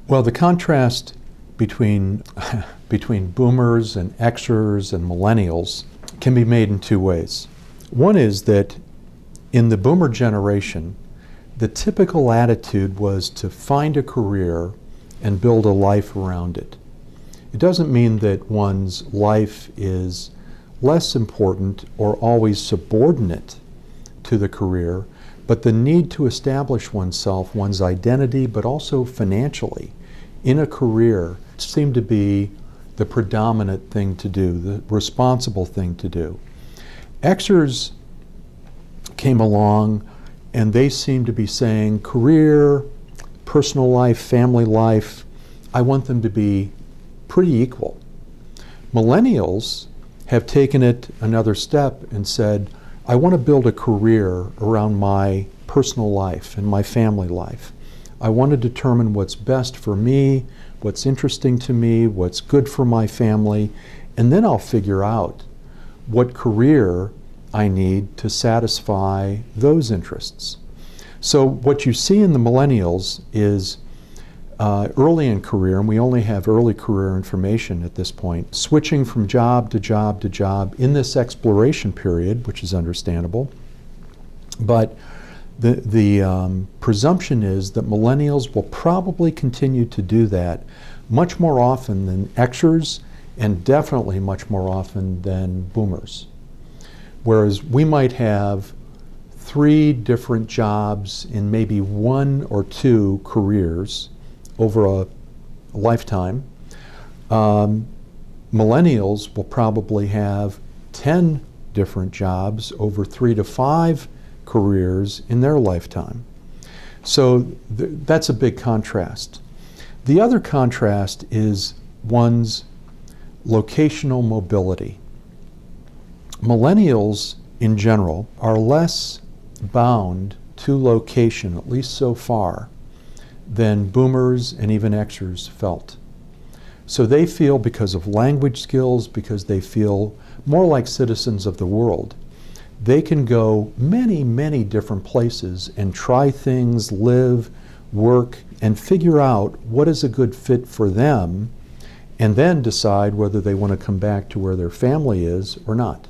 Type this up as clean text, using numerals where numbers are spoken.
Well, the contrast between, between boomers and Xers and millennials can be made in two ways. One is that in the boomer generation, the typical attitude was to find a career and build a life around it. It doesn't mean that one's life is less important or always subordinate to the career, but the need to establish oneself, one's identity, but also financially in a career seemed to be the predominant thing to do, the responsible thing to do. Xers came along and they seemed to be saying career, personal life, family life, I want them to be pretty equal. Millennials have taken it another step and said, I want to build a career around my personal life and my family life. I want to determine what's best for me, what's interesting to me, what's good for my family, and then I'll figure out what career I need to satisfy those interests. So what you see in the millennials is early in career, and we only have early career information at this point, switching from job to job to job in this exploration period, which is understandable. But the presumption is that millennials will probably continue to do that much more often than Xers, and definitely much more often than boomers. Whereas we might have 3 different jobs in maybe 1 or 2 careers over a lifetime, millennials will probably have 10 different jobs over 3 to 5 careers in their lifetime. So that's a big contrast. The other contrast is one's locational mobility. Millennials in general are less bound to location, at least so far, than boomers and even Xers felt. So they feel, because of language skills, because they feel more like citizens of the world, they can go many, many different places and try things, live, work, and figure out what is a good fit for them, and then decide whether they want to come back to where their family is or not.